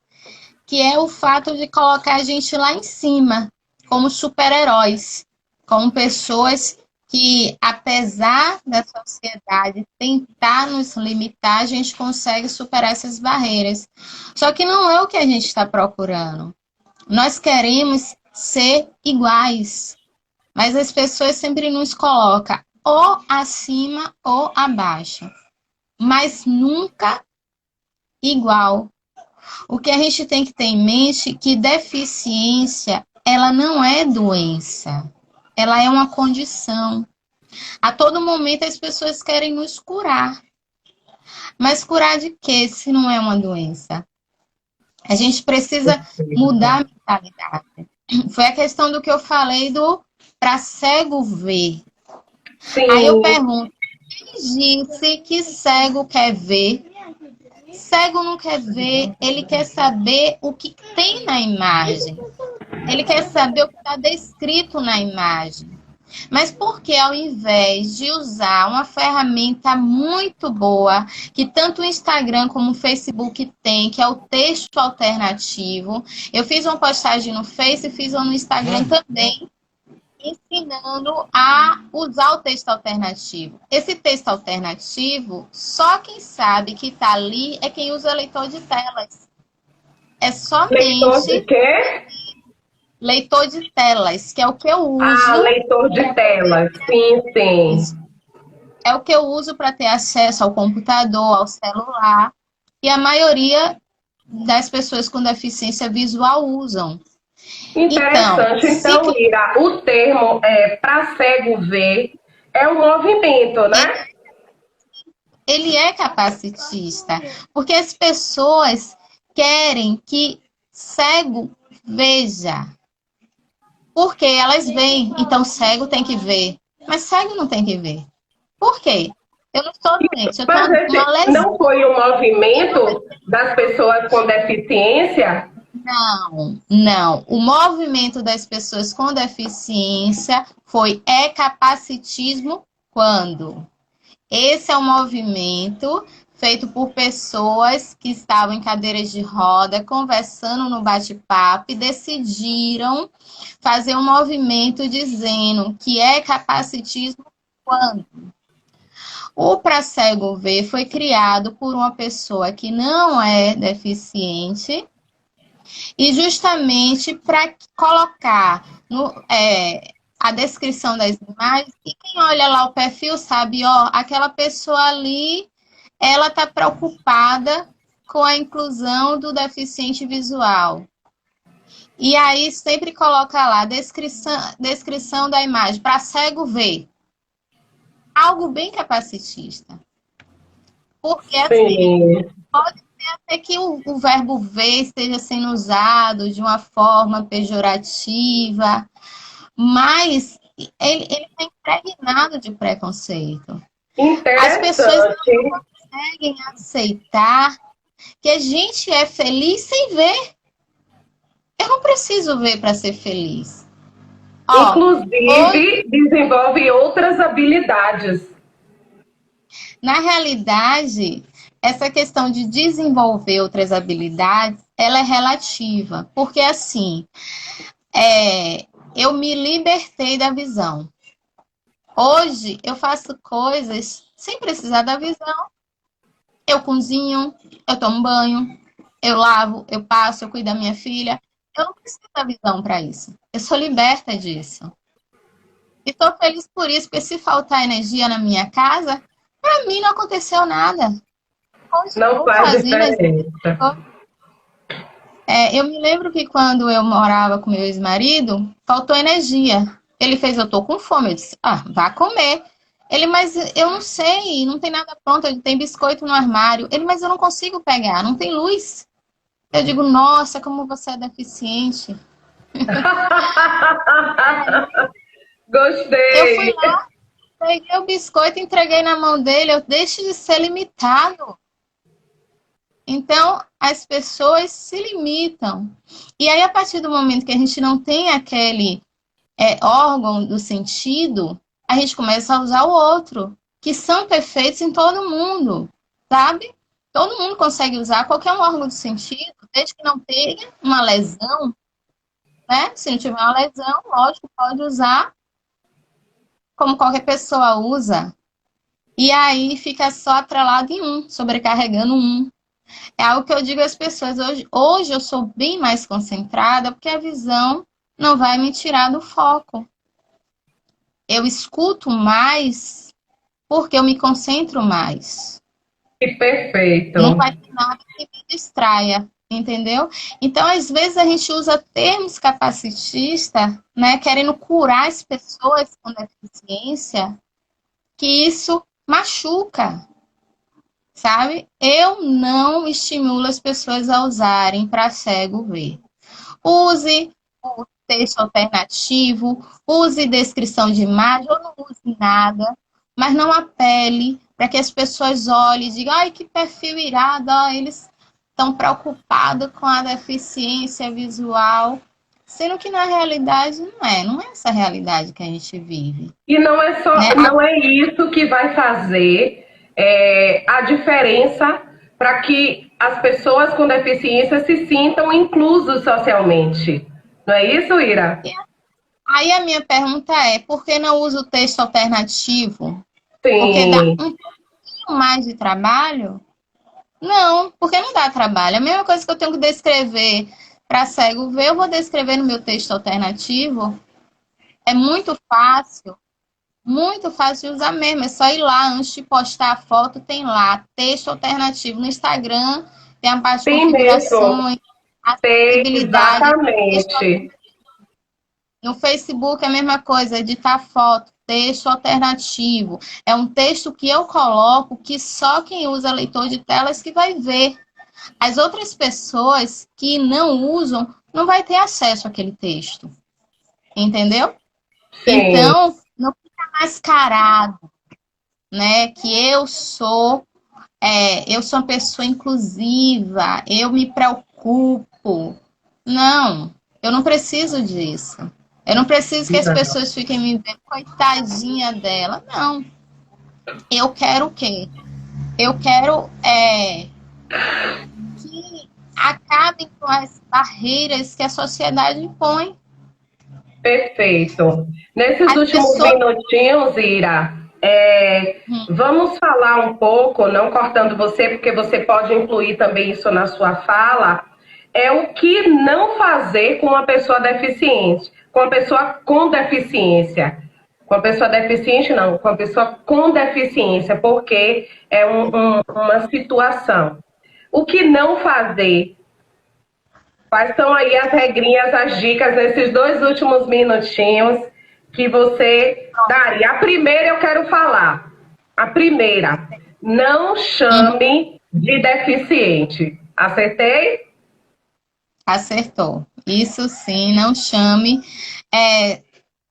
que é o fato de colocar a gente lá em cima, como super-heróis, como pessoas que, apesar da sociedade tentar nos limitar, a gente consegue superar essas barreiras. Só que não é o que a gente está procurando. Nós queremos ser iguais, mas as pessoas sempre nos colocam ou acima ou abaixo, mas nunca igual. O que a gente tem que ter em mente é que deficiência ela não é doença, ela é uma condição. A todo momento as pessoas querem nos curar. Mas curar de quê se não é uma doença? A gente precisa mudar a mentalidade. Foi a questão do que eu falei do para cego ver. Sim. Aí eu pergunto, quem disse que cego quer ver? Cego não quer ver, ele quer saber o que tem na imagem. Ele quer saber o que está descrito na imagem. Mas por que ao invés de usar uma ferramenta muito boa, que tanto o Instagram como o Facebook tem, que é o texto alternativo, eu fiz uma postagem no Face e fiz uma no Instagram também, ensinando a usar o texto alternativo. Esse texto alternativo, só quem sabe que está ali é quem usa leitor de telas. É Leitor de somente quê? leitor de telas, que é o que eu uso. Leitor de telas. Sim, sim. É o que eu uso para ter acesso ao computador, ao celular. E a maioria das pessoas com deficiência visual usam. Interessante. Então, Ira, o termo para cego ver é um movimento, né? Ele é capacitista, porque as pessoas querem que cego veja. Porque elas veem, então cego tem que ver. Mas cego não tem que ver. Por quê? Eu não estou doente, eu Mas tenho uma lesão. não foi um movimento das pessoas com deficiência? Não. O movimento das pessoas com deficiência é capacitismo quando? Esse é um movimento feito por pessoas que estavam em cadeiras de roda, conversando no bate-papo e decidiram fazer um movimento dizendo que é capacitismo quando? O Pra Cego Ver foi criado por uma pessoa que não é deficiente e justamente para colocar a descrição das imagens, e quem olha lá o perfil sabe, aquela pessoa ali, ela está preocupada com a inclusão do deficiente visual. E aí sempre coloca lá, descrição da imagem, para cego ver. Algo bem capacitista. Porque assim, pode ser até que o verbo ver esteja sendo usado de uma forma pejorativa, mas ele está impregnado de preconceito. As pessoas não conseguem aceitar que a gente é feliz sem ver. Eu não preciso ver para ser feliz. Inclusive, desenvolve outras habilidades. Na realidade, essa questão de desenvolver outras habilidades, ela é relativa. Porque, assim, eu me libertei da visão. Hoje, eu faço coisas sem precisar da visão. Eu cozinho, eu tomo banho, eu lavo, eu passo, eu cuido da minha filha. Eu não preciso da visão para isso. Eu sou liberta disso. E estou feliz por isso, porque se faltar energia na minha casa, para mim não aconteceu nada. Não faz diferença. Eu me lembro que quando eu morava com meu ex-marido, faltou energia. Ele fez, eu tô com fome. Eu disse, vá comer. Ele, mas eu não sei, não tem nada pronto, tem biscoito no armário. Ele, mas eu não consigo pegar, não tem luz. Eu digo, nossa, como você é deficiente. Gostei. Eu fui lá, peguei o biscoito, entreguei na mão dele. Eu deixo de ser limitado. Então, as pessoas se limitam. E aí, a partir do momento que a gente não tem aquele órgão do sentido, a gente começa a usar o outro, que são perfeitos em todo mundo, sabe? Todo mundo consegue usar qualquer órgão do sentido, desde que não tenha uma lesão, né? Se não tiver uma lesão, lógico, pode usar como qualquer pessoa usa. E aí fica só atrelado em um, sobrecarregando um. É algo que eu digo às pessoas, hoje eu sou bem mais concentrada, porque a visão não vai me tirar do foco. Eu escuto mais porque eu me concentro mais. Que perfeito. Não vai ter nada que me distraia. entendeu? Então, às vezes, a gente usa termos capacitistas, né, querendo curar as pessoas com deficiência, que isso machuca, sabe? Eu não estimulo as pessoas a usarem para cego ver. Use o texto alternativo, use descrição de imagem, ou não use nada, mas não apele para que as pessoas olhem e digam, ai, que perfil irado, ó, eles estão preocupados com a deficiência visual, sendo que na realidade não é essa realidade que a gente vive. E não é só, Né? não é isso que vai fazer a diferença para que as pessoas com deficiência se sintam inclusos socialmente. Não é isso, Ira? Aí a minha pergunta é, por que não usa o texto alternativo? Porque dá Sim. um pouquinho mais de trabalho? Não, porque não dá trabalho. A mesma coisa que eu tenho que descrever para cego ver, eu vou descrever no meu texto alternativo. É muito fácil de usar mesmo. É só ir lá, antes de postar a foto, tem lá, texto alternativo. No Instagram tem a parte de Tem mesmo. configurações, Tem, acessibilidade. exatamente. No Facebook é a mesma coisa, editar foto, texto alternativo. É um texto que eu coloco que só quem usa leitor de telas que vai ver. As outras pessoas que não usam não vai ter acesso àquele texto. Entendeu? Sim. Então, não fica mascarado, né? Que eu sou uma pessoa inclusiva, eu me preocupo. Não, eu não preciso disso. Eu não preciso que as pessoas fiquem me vendo, coitadinha dela. Não. Eu quero o quê? Eu quero que acabem com as barreiras que a sociedade impõe. Perfeito. Nesses últimos minutinhos, Ira, vamos falar um pouco, não cortando você, porque você pode incluir também isso na sua fala, o que não fazer com uma pessoa deficiente, com uma pessoa com deficiência. Com a pessoa deficiente, não, com a pessoa com deficiência, porque é uma situação. O que não fazer? Quais são aí as regrinhas, as dicas nesses 2 últimos minutinhos que você daria? A primeira eu quero falar. A primeira, não chame de deficiente. Acertei? Acertou. Isso sim, não chame.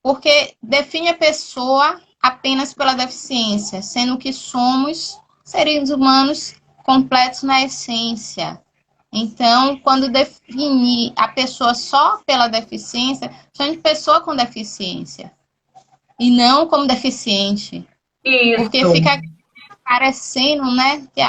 Porque define a pessoa apenas pela deficiência, sendo que somos seres humanos completos na essência. Então, quando definir a pessoa só pela deficiência, chama de pessoa com deficiência. E não como deficiente. Isso. Porque fica parecendo, né, que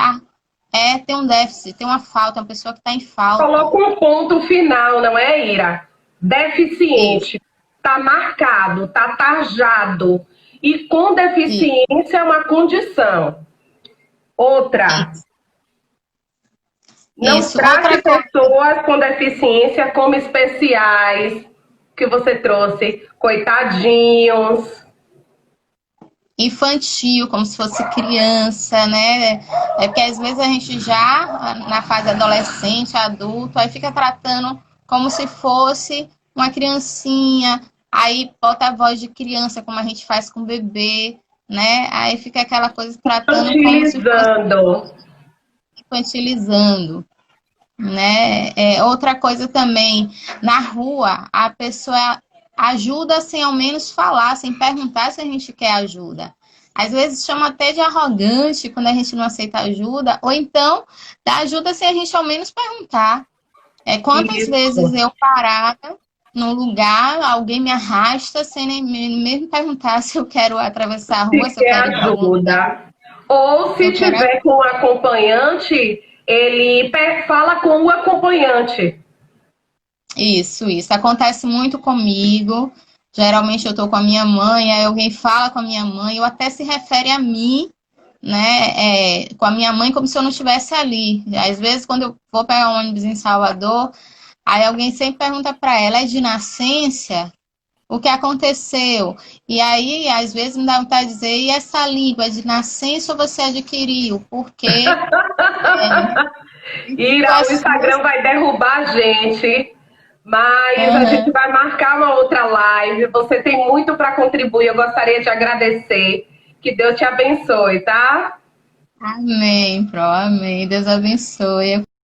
tem um déficit, tem uma falta, uma pessoa que está em falta. Coloca um ponto final, não é, Ira? Deficiente. Está marcado, está tarjado. E com deficiência é uma condição. Outra. Isso. Não trate pessoas com deficiência como especiais, que você trouxe, coitadinhos. Infantil, como se fosse criança, né? Porque às vezes a gente já, na fase adolescente, adulto, aí fica tratando como se fosse uma criancinha, aí bota a voz de criança, como a gente faz com o bebê, né? Aí fica aquela coisa tratando como se fosse infantilizando. Né? Outra coisa também, na rua, a pessoa ajuda sem ao menos falar, sem perguntar se a gente quer ajuda. Às vezes chama até de arrogante quando a gente não aceita ajuda, ou então dá ajuda sem a gente ao menos perguntar. Quantas vezes eu parada num lugar, alguém me arrasta sem nem mesmo perguntar se eu quero atravessar a rua, se eu quero ajuda. Ou se tiver com um acompanhante, ele fala com o acompanhante. Isso. Acontece muito comigo. Geralmente eu tô com a minha mãe, aí alguém fala com a minha mãe, ou até se refere a mim, né? Com a minha mãe como se eu não estivesse ali. Às vezes, quando eu vou pegar um ônibus em Salvador, aí alguém sempre pergunta para ela, é de nascença? O que aconteceu? E aí, às vezes, me dá vontade de dizer, e essa língua é de nascença ou você adquiriu? Porque... Ira, o Instagram vai derrubar a gente, mas a gente vai marcar uma outra live. Você tem muito para contribuir, eu gostaria de agradecer. Que Deus te abençoe, tá? Amém, Pro, amém. Deus abençoe.